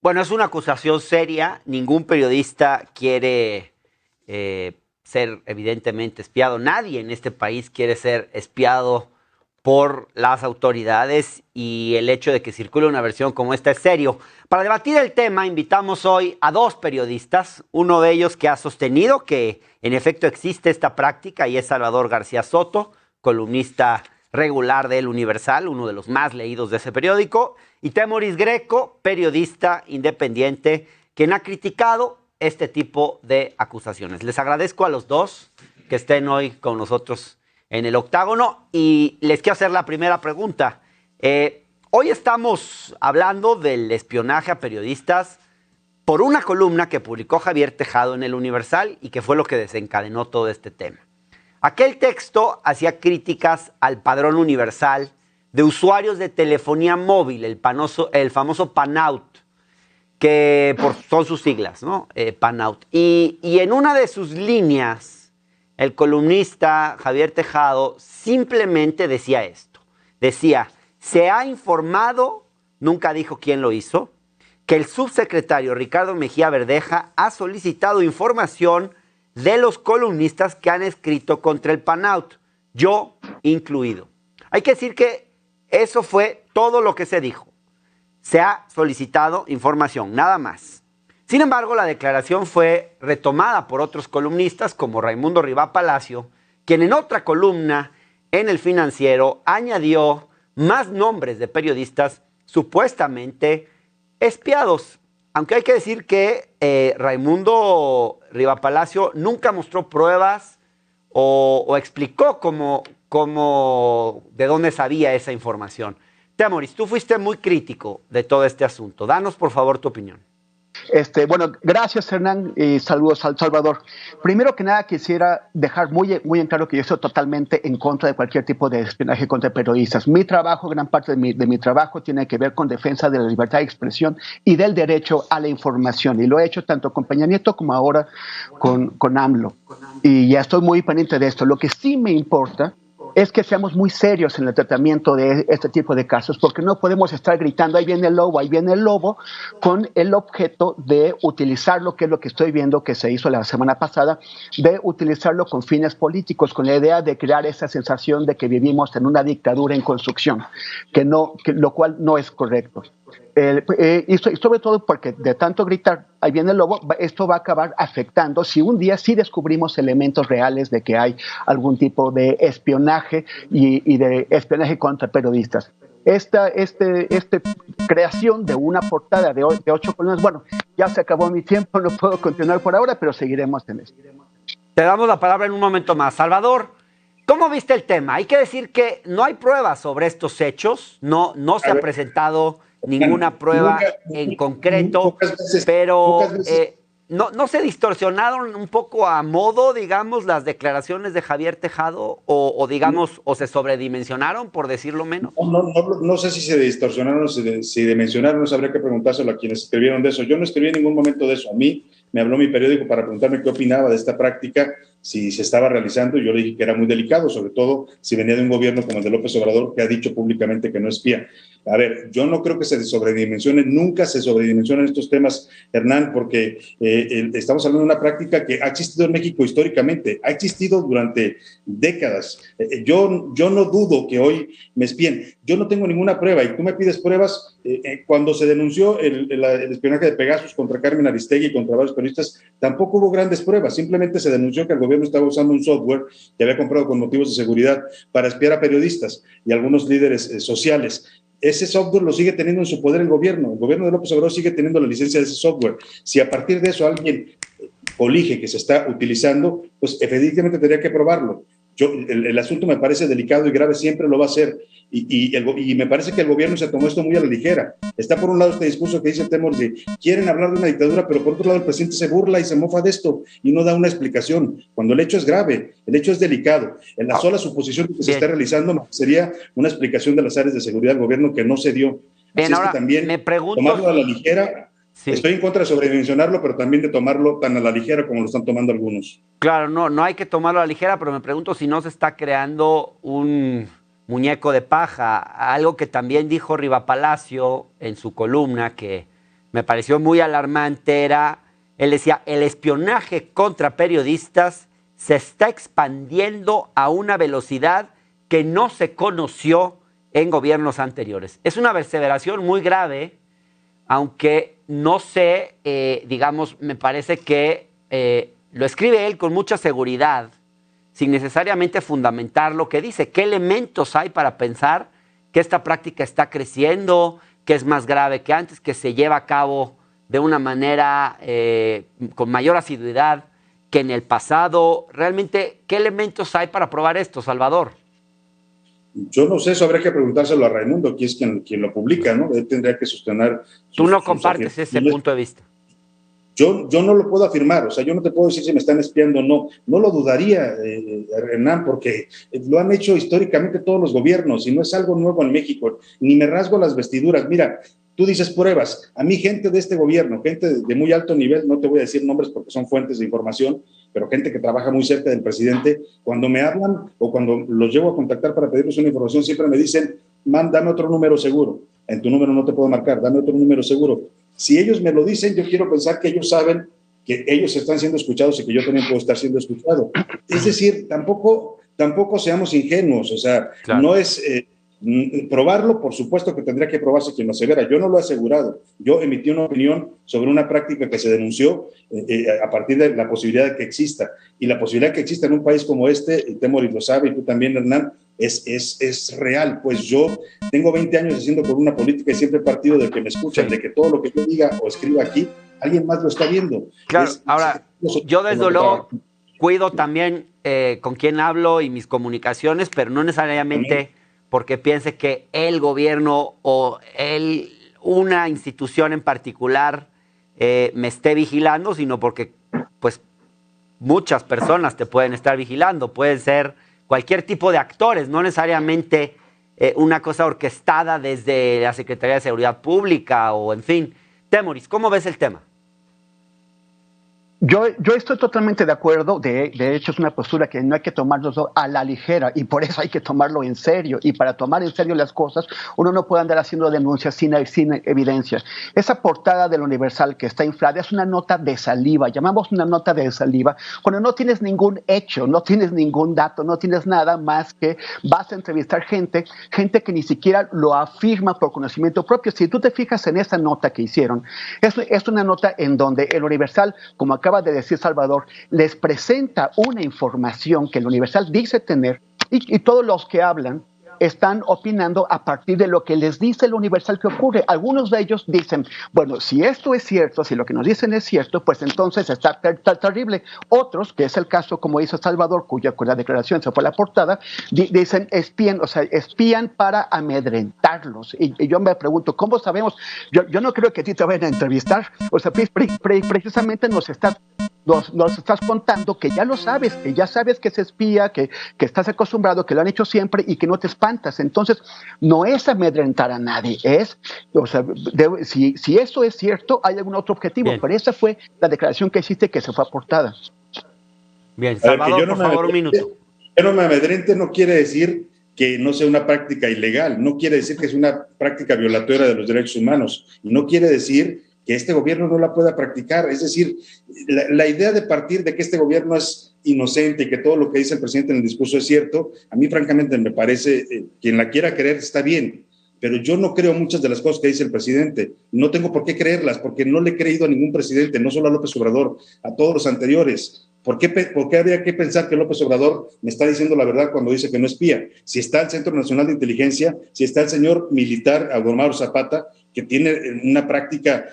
Bueno, es una acusación seria. Ningún periodista quiere ser evidentemente espiado. Nadie en este país quiere ser espiado por las autoridades y el hecho de que circule una versión como esta es serio. Para debatir el tema, invitamos hoy a dos periodistas, uno de ellos que ha sostenido que en efecto existe esta práctica y es Salvador García Soto, columnista regular del Universal, uno de los más leídos de ese periódico, y Temoris Greco, periodista independiente, quien ha criticado este tipo de acusaciones. Les agradezco a los dos que estén hoy con nosotros en el octágono y les quiero hacer la primera pregunta. Hoy estamos hablando del espionaje a periodistas por una columna que publicó Javier Tejado en el Universal y que fue lo que desencadenó todo este tema. Aquel texto hacía críticas al padrón universal de usuarios de telefonía móvil, el famoso PANOUT, que son sus siglas, ¿no? PANOUT. Y en una de sus líneas, el columnista Javier Tejado simplemente decía esto. Decía, se ha informado, nunca dijo quién lo hizo, que el subsecretario Ricardo Mejía Verdeja ha solicitado información de los columnistas que han escrito contra el PANOUT, yo incluido. Hay que decir que eso fue todo lo que se dijo. Se ha solicitado información, nada más. Sin embargo, la declaración fue retomada por otros columnistas como Raimundo Rivá Palacio, quien en otra columna en El Financiero añadió más nombres de periodistas supuestamente espiados. Aunque hay que decir que Raimundo Rivá Palacio nunca mostró pruebas o explicó de dónde sabía esa información. Temoris, tú fuiste muy crítico de todo este asunto. Danos, por favor, tu opinión. Bueno, gracias Hernán y saludos al Salvador. Primero que nada quisiera dejar muy en claro que yo estoy totalmente en contra de cualquier tipo de espionaje contra periodistas. Mi trabajo, gran parte de mi trabajo tiene que ver con defensa de la libertad de expresión y del derecho a la información. Y lo he hecho tanto con Peña Nieto como ahora con AMLO. Y ya estoy muy pendiente de esto. Lo que sí me importa es que seamos muy serios en el tratamiento de este tipo de casos, porque no podemos estar gritando, ahí viene el lobo, con el objeto de utilizarlo, que es lo que estoy viendo que se hizo la semana pasada, de utilizarlo con fines políticos, con la idea de crear esa sensación de que vivimos en una dictadura en construcción, lo cual no es correcto. Y sobre todo porque de tanto gritar, ahí viene el lobo, esto va a acabar afectando si un día sí descubrimos elementos reales de que hay algún tipo de espionaje y de espionaje contra periodistas. Esta creación de una portada de 8 columnas, bueno, ya se acabó mi tiempo, no puedo continuar por ahora, pero seguiremos en esto. Te damos la palabra en un momento más. Salvador, ¿cómo viste el tema? Hay que decir que no hay pruebas sobre estos hechos, no se ha presentado ninguna prueba en concreto, pero ¿no se distorsionaron un poco a modo, digamos, las declaraciones de Javier Tejado o digamos, o se sobredimensionaron, por decirlo menos? No sé si se distorsionaron, si dimensionaron, no habría que preguntárselo a quienes escribieron de eso. Yo no escribí en ningún momento de eso. A mí me habló mi periódico para preguntarme qué opinaba de esta práctica, si se estaba realizando, y yo le dije que era muy delicado, sobre todo si venía de un gobierno como el de López Obrador, que ha dicho públicamente que no espía. A ver, yo no creo que se sobredimensionen, nunca se sobredimensionan estos temas, Hernán, porque estamos hablando de una práctica que ha existido en México históricamente, ha existido durante décadas. Yo no dudo que hoy me espíen, yo no tengo ninguna prueba y tú me pides pruebas. Cuando se denunció el espionaje de Pegasus contra Carmen Aristegui y contra varios periodistas, tampoco hubo grandes pruebas, simplemente se denunció que el gobierno estaba usando un software que había comprado con motivos de seguridad para espiar a periodistas y algunos líderes sociales. Ese software lo sigue teniendo en su poder el gobierno de López Obrador sigue teniendo la licencia de ese software. Si a partir de eso alguien colige que se está utilizando, pues efectivamente tendría que probarlo. El asunto me parece delicado y grave, siempre lo va a ser, y me parece que el gobierno se tomó esto muy a la ligera. Está por un lado este discurso que dice Temoris de quieren hablar de una dictadura, pero por otro lado el presidente se burla y se mofa de esto y no da una explicación, cuando el hecho es grave, el hecho es delicado. En la sola suposición que se está realizando sería una explicación de las áreas de seguridad del gobierno que no se dio. Así es que también me pregunto, tomarlo a la ligera. Sí. Estoy en contra de sobredimensionarlo, pero también de tomarlo tan a la ligera como lo están tomando algunos. Claro, no hay que tomarlo a la ligera, pero me pregunto si no se está creando un muñeco de paja, algo que también dijo Rivá Palacio en su columna, que me pareció muy alarmante era, él decía, el espionaje contra periodistas se está expandiendo a una velocidad que no se conoció en gobiernos anteriores. Es una perseveración muy grave, aunque no sé, digamos, me parece que lo escribe él con mucha seguridad, sin necesariamente fundamentar lo que dice. ¿Qué elementos hay para pensar que esta práctica está creciendo, que es más grave que antes, que se lleva a cabo de una manera con mayor asiduidad que en el pasado? Realmente, ¿qué elementos hay para probar esto, Salvador? Yo no sé, eso habría que preguntárselo a Raimundo, que es quien lo publica, ¿no? Él tendría que sostener. Tú no compartes ese punto de vista. Yo no lo puedo afirmar, o sea, yo no te puedo decir si me están espiando o no. No lo dudaría, Hernán, porque lo han hecho históricamente todos los gobiernos y no es algo nuevo en México. Ni me rasgo las vestiduras. Mira, tú dices pruebas. A mí gente de este gobierno, gente de muy alto nivel, no te voy a decir nombres porque son fuentes de información, pero gente que trabaja muy cerca del presidente, cuando me hablan o cuando los llevo a contactar para pedirles una información, siempre me dicen, dame otro número seguro. En tu número no te puedo marcar, dame otro número seguro. Si ellos me lo dicen, yo quiero pensar que ellos saben que ellos están siendo escuchados y que yo también puedo estar siendo escuchado. Es decir, tampoco seamos ingenuos, o sea, claro. No es probarlo, por supuesto que tendría que probarse quien lo asevera. Yo no lo he asegurado, yo emití una opinión sobre una práctica que se denunció a partir de la posibilidad de que exista. Y la posibilidad de que exista en un país como este, y Temoris lo sabe, y tú también, Hernán, es real. Pues yo tengo 20 años haciendo por una política y siempre he partido de que me escuchan, de que todo lo que yo diga o escriba aquí, alguien más lo está viendo. Claro, ahora, yo desde luego cuido también con quién hablo y mis comunicaciones, pero no necesariamente porque piense que el gobierno o una institución en particular me esté vigilando, sino porque pues muchas personas te pueden estar vigilando, pueden ser cualquier tipo de actores, no necesariamente una cosa orquestada desde la Secretaría de Seguridad Pública o en fin. Temoris, ¿cómo ves el tema? Yo estoy totalmente de acuerdo, de hecho es una postura que no hay que tomarlo a la ligera y por eso hay que tomarlo en serio, y para tomar en serio las cosas uno no puede andar haciendo denuncias sin evidencia. Esa portada del Universal que está inflada es una nota de saliva, llamamos una nota de saliva cuando no tienes ningún hecho, no tienes ningún dato, no tienes nada más que vas a entrevistar gente que ni siquiera lo afirma por conocimiento propio. Si tú te fijas en esa nota que hicieron, es una nota en donde el Universal, como acaba de decir Salvador, les presenta una información que el Universal dice tener y todos los que hablan están opinando a partir de lo que les dice el Universal que ocurre. Algunos de ellos dicen, bueno, si esto es cierto, si lo que nos dicen es cierto, pues entonces está terrible. Otros, que es el caso, como dice Salvador, cuya declaración se fue a la portada, dicen espían para amedrentarlos. Y yo me pregunto, ¿cómo sabemos? Yo no creo que a ti te vayan a entrevistar. O sea, precisamente nos estás contando que ya lo sabes, que ya sabes que se espía, que estás acostumbrado, que lo han hecho siempre y que no te espantas. Entonces, no es amedrentar a nadie, si eso es cierto, hay algún otro objetivo. Bien. Pero esa fue la declaración que hiciste que se fue aportada. Bien, Salvador, por favor, un minuto. Que no me amedrente no quiere decir que no sea una práctica ilegal, no quiere decir que es una práctica violatoria de los derechos humanos, y no quiere decir que este gobierno no la pueda practicar. Es decir, la idea de partir de que este gobierno es inocente y que todo lo que dice el presidente en el discurso es cierto, a mí francamente me parece, quien la quiera creer está bien, pero yo no creo muchas de las cosas que dice el presidente. No tengo por qué creerlas, porque no le he creído a ningún presidente, no solo a López Obrador, a todos los anteriores. ¿Por qué habría que pensar que López Obrador me está diciendo la verdad cuando dice que no espía? Si está el Centro Nacional de Inteligencia, si está el señor militar Omar Zapata, que tiene una práctica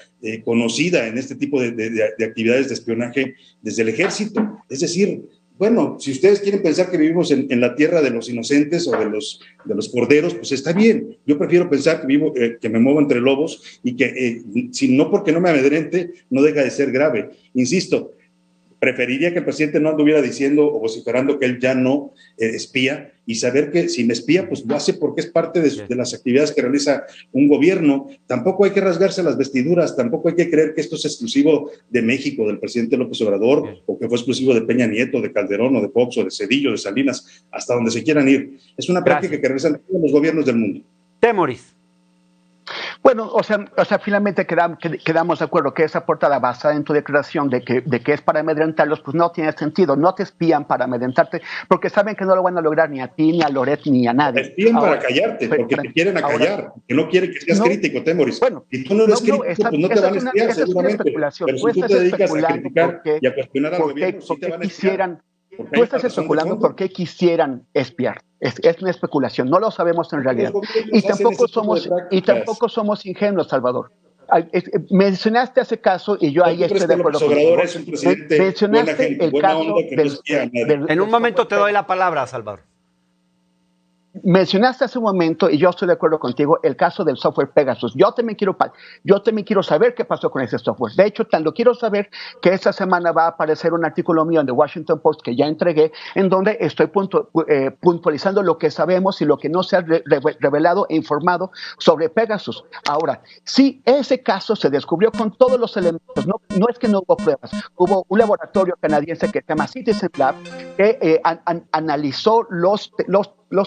conocida en este tipo de actividades de espionaje desde el ejército. Es decir, bueno, si ustedes quieren pensar que vivimos en la tierra de los inocentes o de los corderos, pues está bien. Yo prefiero pensar que me muevo entre lobos y que, si no porque no me amedrente, no deja de ser grave. Insisto, preferiría que el presidente no anduviera diciendo o vociferando que él ya no espía, y saber que si me espía, pues lo hace porque es parte de las actividades que realiza un gobierno. Tampoco hay que rasgarse las vestiduras, tampoco hay que creer que esto es exclusivo de México, del presidente López Obrador, o que fue exclusivo de Peña Nieto, de Calderón, o de Fox, o de Zedillo, de Salinas, hasta donde se quieran ir. Es una práctica que realizan todos los gobiernos del mundo. Temoris. Bueno, o sea, finalmente quedamos de acuerdo que esa portada basada en tu declaración de que es para amedrentarlos, pues no tiene sentido. No te espían para amedrentarte, porque saben que no lo van a lograr ni a ti, ni a Loret, ni a nadie. Te espían para callarte, porque te quieren acallar, que no quieren que seas crítico, Temoris. Bueno, si tú no eres crítico, pues no te van a espiar, seguramente. Pero si tú te dedicas a criticar y a cuestionar al gobierno, sí te van a espiar. Tú estás especulando por qué quisieran espiar. Es una especulación, no lo sabemos en realidad. Y tampoco somos ingenuos, Salvador. Mencionaste ese caso y yo ahí estoy de acuerdo contigo. Mencionaste el caso En un momento te doy la palabra, Salvador. Mencionaste hace un momento, y yo estoy de acuerdo contigo, el caso del software Pegasus. Yo también quiero saber qué pasó con ese software. De hecho, tanto quiero saber que esta semana va a aparecer un artículo mío en The Washington Post que ya entregué, en donde estoy puntualizando lo que sabemos y lo que no se ha revelado e informado sobre Pegasus. Ahora, sí, ese caso se descubrió con todos los elementos. No es que no hubo pruebas. Hubo un laboratorio canadiense que se llama Citizen Lab que analizó los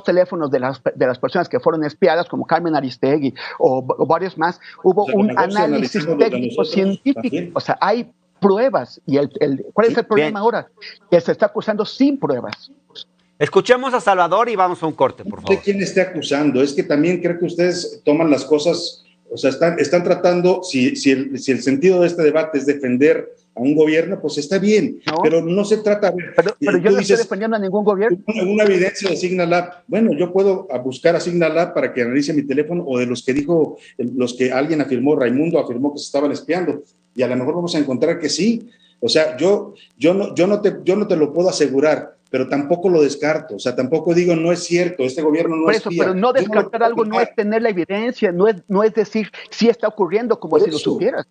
teléfonos de las personas que fueron espiadas, como Carmen Aristegui o varios más. Hubo un análisis técnico científico. O sea, hay pruebas. ¿Y cuál es el problema ahora? Que se está acusando sin pruebas. Escuchemos a Salvador y vamos a un corte, por favor. No sé quién esté acusando. Es que también creo que ustedes toman las cosas, o sea, están tratando, si el sentido de este debate es defender a un gobierno, pues está bien, pero no se trata de... Pero yo no estoy defendiendo a ningún gobierno. Una evidencia de Signalab. Bueno, yo puedo buscar a Signalab para que analice mi teléfono, o de los que alguien afirmó, Raimundo afirmó que se estaban espiando, y a lo mejor vamos a encontrar que sí. O sea, yo no te lo puedo asegurar, pero tampoco lo descarto. O sea, tampoco digo, no es cierto, este gobierno no espía. Pero no descartar algo no es tener la evidencia, no es decir si está ocurriendo como si lo supieras.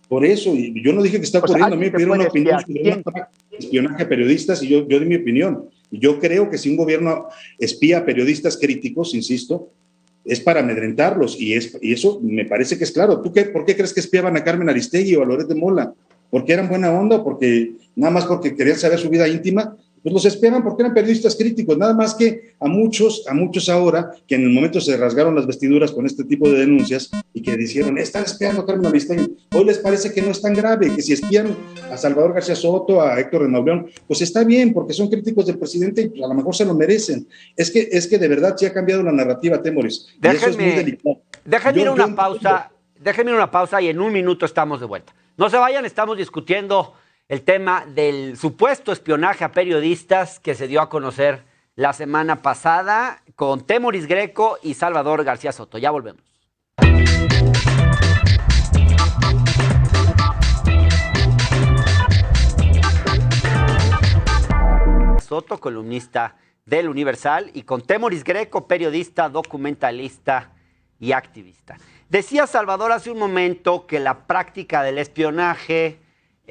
Por eso, y yo no dije que está ocurriendo, a mí me pidieron una opinión sobre espionaje a periodistas y yo di mi opinión. Y yo creo que si un gobierno espía a periodistas críticos, insisto, es para amedrentarlos, y eso me parece que es claro. ¿Por qué crees que espiaban a Carmen Aristegui o a Loret de Mola? ¿Porque eran buena onda o nada más porque querían saber su vida íntima? Pues los espiaban porque eran periodistas críticos, nada más que a muchos ahora, que en el momento se rasgaron las vestiduras con este tipo de denuncias y que dijeron, están espiando a Carmen Aristegui, hoy les parece que no es tan grave, que si espían a Salvador García Soto, a Héctor de Mauleón, pues está bien, porque son críticos del presidente y pues a lo mejor se lo merecen. Es que de verdad sí ha cambiado la narrativa, Temoris. Déjenme ir a una pausa y en un minuto estamos de vuelta. No se vayan, estamos discutiendo el tema del supuesto espionaje a periodistas que se dio a conocer la semana pasada con Temoris Greco y Salvador García Soto. Ya volvemos. Soto, columnista del Universal, y con Temoris Greco, periodista, documentalista y activista. Decía Salvador hace un momento que la práctica del espionaje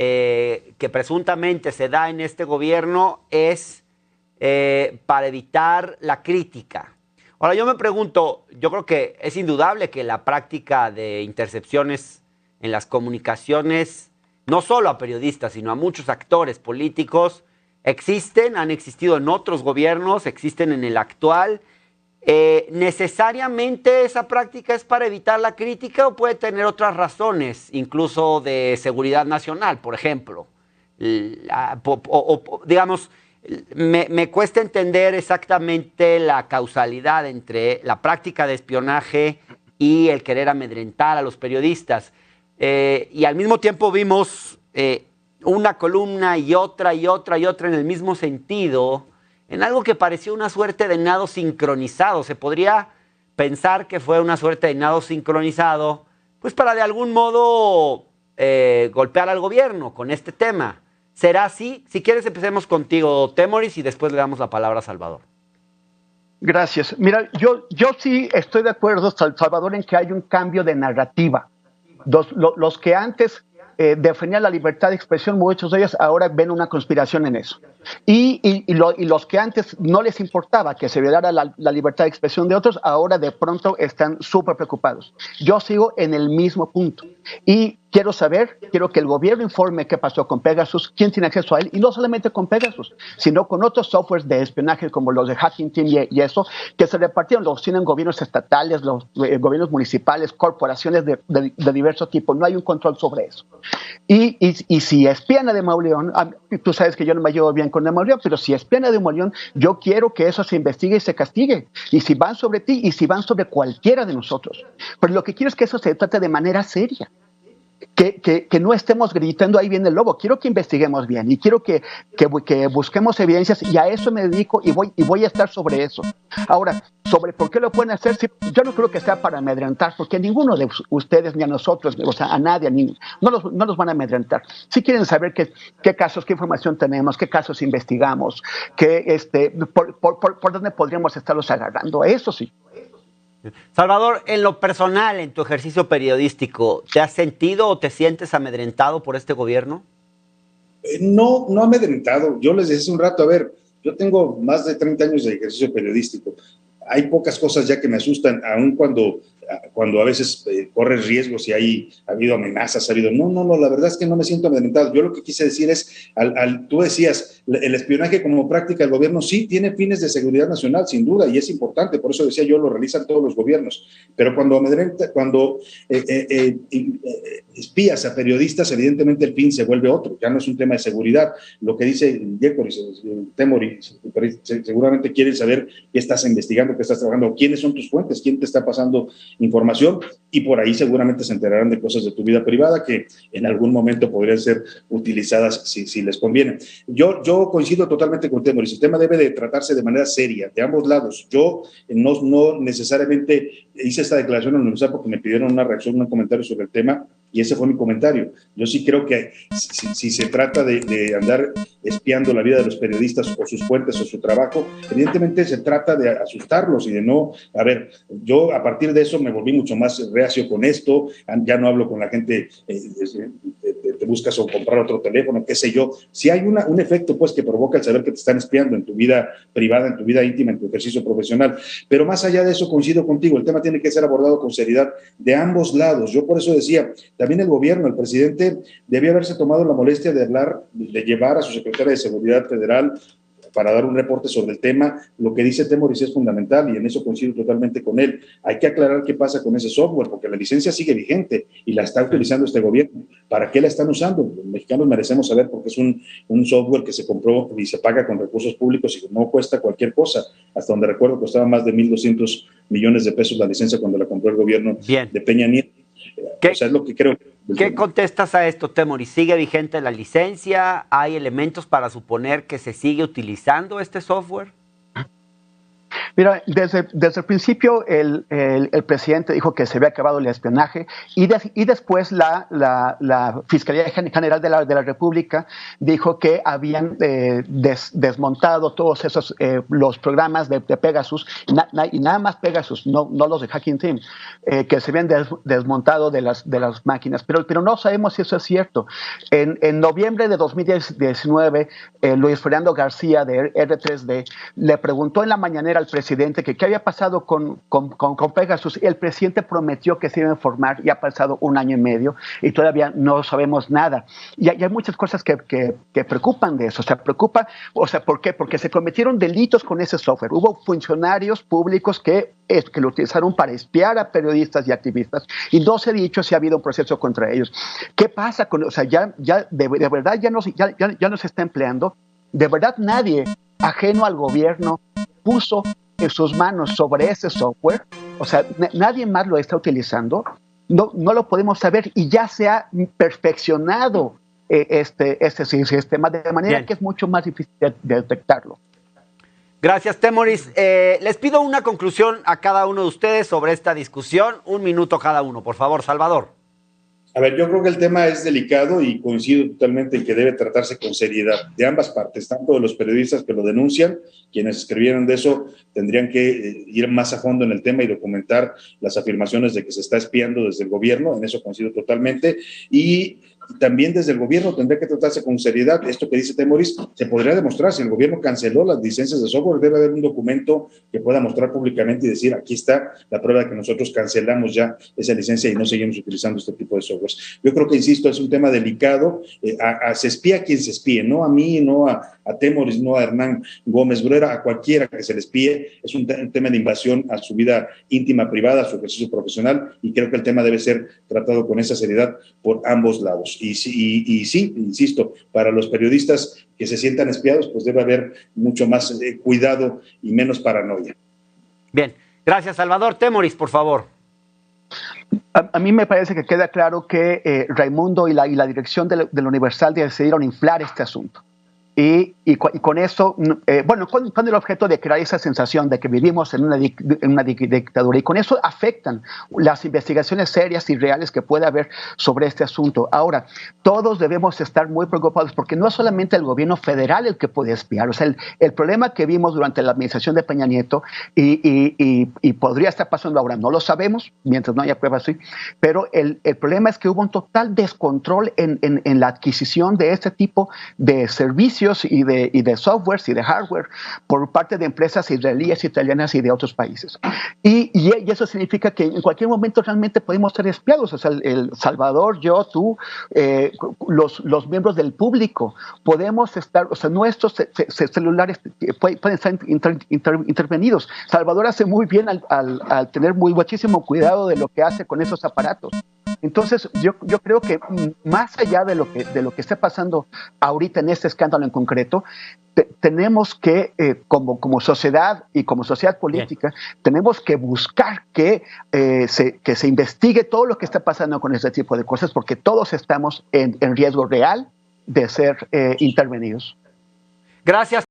que presuntamente se da en este gobierno es para evitar la crítica. Ahora yo me pregunto, yo creo que es indudable que la práctica de intercepciones en las comunicaciones, no solo a periodistas, sino a muchos actores políticos, han existido en otros gobiernos, existen en el actual. ¿Necesariamente esa práctica es para evitar la crítica o puede tener otras razones, incluso de seguridad nacional, por ejemplo? Digamos, me cuesta entender exactamente la causalidad entre la práctica de espionaje y el querer amedrentar a los periodistas. Y al mismo tiempo vimos una columna y otra en el mismo sentido, en algo que pareció una suerte de nado sincronizado. Se podría pensar que fue una suerte de nado sincronizado, pues para de algún modo golpear al gobierno con este tema. ¿Será así? Si quieres empecemos contigo, Temoris, y después le damos la palabra a Salvador. Gracias. Mira, yo sí estoy de acuerdo, Salvador, en que hay un cambio de narrativa. Los que antes defendían la libertad de expresión, muchos de ellos ahora ven una conspiración en eso. Y los que antes no les importaba que se violara la libertad de expresión de otros, ahora de pronto están súper preocupados. Yo sigo en el mismo punto. Y Quiero que el gobierno informe qué pasó con Pegasus, quién tiene acceso a él, y no solamente con Pegasus, sino con otros softwares de espionaje como los de Hacking Team y eso, que se repartieron, los tienen gobiernos estatales, los gobiernos municipales, corporaciones de diverso tipo. No hay un control sobre eso. Y si espían a De Mauleón, tú sabes que yo no me llevo bien con De Mauleón, pero si espían a De Mauleón, yo quiero que eso se investigue y se castigue. Y si van sobre ti y si van sobre cualquiera de nosotros. Pero lo que quiero es que eso se trate de manera seria. Que no estemos gritando ahí viene el lobo. Quiero que investiguemos bien y quiero que busquemos evidencias, y a eso me dedico y voy a estar sobre eso. Ahora, sobre por qué lo pueden hacer, sí, yo no creo que sea para amedrentar, porque ninguno de ustedes ni a nosotros, o sea, a nadie, no los van a amedrentar. Si quieren saber qué casos, qué información tenemos, qué casos investigamos, por dónde podríamos estarlos agarrando, eso sí. Salvador, en lo personal, en tu ejercicio periodístico, ¿te has sentido o te sientes amedrentado por este gobierno? No, no amedrentado. Yo les decía hace un rato, a ver, yo tengo más de 30 años de ejercicio periodístico. Hay pocas cosas ya que me asustan, aun cuando a veces corres riesgos y ha habido amenazas, No, la verdad es que no me siento amedrentado. Yo lo que quise decir es, tú decías, el espionaje como práctica del gobierno sí tiene fines de seguridad nacional, sin duda, y es importante, por eso decía yo, lo realizan todos los gobiernos, pero cuando espías a periodistas, evidentemente el fin se vuelve otro, ya no es un tema de seguridad. Lo que dice Temori, seguramente quieren saber qué estás investigando, qué estás trabajando, quiénes son tus fuentes, quién te está pasando información, y por ahí seguramente se enterarán de cosas de tu vida privada que en algún momento podrían ser utilizadas si les conviene. Yo coincido totalmente con Temoris. El tema debe de tratarse de manera seria, de ambos lados. Yo no necesariamente hice esta declaración en la universidad porque me pidieron una reacción, un comentario sobre el tema, y ese fue mi comentario. Yo sí creo que si se trata de andar espiando la vida de los periodistas o sus fuentes o su trabajo, evidentemente se trata de asustarlos y de no... A ver, yo a partir de eso me volví mucho más reacio con esto, ya no hablo con la gente, te buscas o comprar otro teléfono, qué sé yo. Si hay un efecto pues que provoca el saber que te están espiando en tu vida privada, en tu vida íntima, en tu ejercicio profesional, pero más allá de eso coincido contigo, el tema tiene que ser abordado con seriedad de ambos lados. Yo por eso decía, también el gobierno, el presidente debía haberse tomado la molestia de llevar a su secretaria de Seguridad Federal para dar un reporte sobre el tema. Lo que dice Temoris es fundamental y en eso coincido totalmente con él. Hay que aclarar qué pasa con ese software, porque la licencia sigue vigente y la está utilizando este gobierno. ¿Para qué la están usando? Los mexicanos merecemos saber, porque es un software que se compró y se paga con recursos públicos y no cuesta cualquier cosa. Hasta donde recuerdo costaba más de 1,200 millones de pesos la licencia cuando la compró el gobierno de Peña Nieto. O sea, es lo que creo. ¿Qué contestas a esto, Temori? ¿Sigue vigente la licencia? ¿Hay elementos para suponer que se sigue utilizando este software? Mira, desde el principio el presidente dijo que se había acabado el espionaje y después la Fiscalía General de la República dijo que habían desmontado todos esos los programas de Pegasus y nada más Pegasus, no los de Hacking Team, que se habían desmontado de las máquinas, pero no sabemos si eso es cierto. En noviembre de 2019, Luis Fernando García de R3D le preguntó en la mañanera al presidente que qué había pasado con Pegasus, y el presidente prometió que se iba a informar, y ha pasado 1 año y medio y todavía no sabemos nada. Y hay muchas cosas que preocupan de eso. ¿Por qué? Porque se cometieron delitos con ese software. Hubo funcionarios públicos que lo utilizaron para espiar a periodistas y activistas, y no se ha dicho si ha habido un proceso contra ellos. ¿Qué pasa con, de verdad ya no se está empleando? De verdad nadie ajeno al gobierno puso en sus manos sobre ese software, nadie más lo está utilizando, no lo podemos saber, y ya se ha perfeccionado este sistema de manera que es mucho más difícil de detectarlo. Gracias, Temoris. Les pido una conclusión a cada uno de ustedes sobre esta discusión. 1 minuto cada uno, por favor, Salvador. A ver, yo creo que el tema es delicado y coincido totalmente en que debe tratarse con seriedad de ambas partes, tanto de los periodistas que lo denuncian, quienes escribieron de eso tendrían que ir más a fondo en el tema y documentar las afirmaciones de que se está espiando desde el gobierno, en eso coincido totalmente, y también desde el gobierno tendría que tratarse con seriedad. Esto que dice Temoris se podría demostrar. Si el gobierno canceló las licencias de software, debe haber un documento que pueda mostrar públicamente y decir, aquí está la prueba de que nosotros cancelamos ya esa licencia y no seguimos utilizando este tipo de software. Yo creo que, insisto, es un tema delicado. Se espía a quien se espíe, no a mí, no a Temoris, no a Hernán Gómez Bruera, a cualquiera que se le espíe. Es un tema de invasión a su vida íntima, privada, a su ejercicio profesional, y creo que el tema debe ser tratado con esa seriedad por ambos lados. Y sí, insisto, para los periodistas que se sientan espiados, pues debe haber mucho más cuidado y menos paranoia. Bien, gracias, Salvador. Temoris, por favor. A mí me parece que queda claro que Raimundo y la dirección de la Universal decidieron inflar este asunto. Y con eso, con el objeto de crear esa sensación de que vivimos en una dictadura, y con eso afectan las investigaciones serias y reales que puede haber sobre este asunto. Ahora, todos debemos estar muy preocupados porque no es solamente el gobierno federal el que puede espiar. O sea, el problema que vimos durante la administración de Peña Nieto y podría estar pasando ahora, no lo sabemos, mientras no haya pruebas, sí, pero el problema es que hubo un total descontrol en la adquisición de este tipo de servicios y de softwares y de hardware por parte de empresas israelíes, italianas y de otros países. Y eso significa que en cualquier momento realmente podemos ser espiados. O sea, el Salvador, yo, tú, los miembros del público, podemos estar, o sea, nuestros celulares pueden estar intervenidos. Salvador hace muy bien al tener muchísimo cuidado de lo que hace con esos aparatos. Entonces, yo creo que más allá de lo que está pasando ahorita en este escándalo en concreto, tenemos que, como sociedad y como sociedad política, tenemos que buscar que se investigue todo lo que está pasando con este tipo de cosas, porque todos estamos en riesgo real de ser intervenidos. Gracias.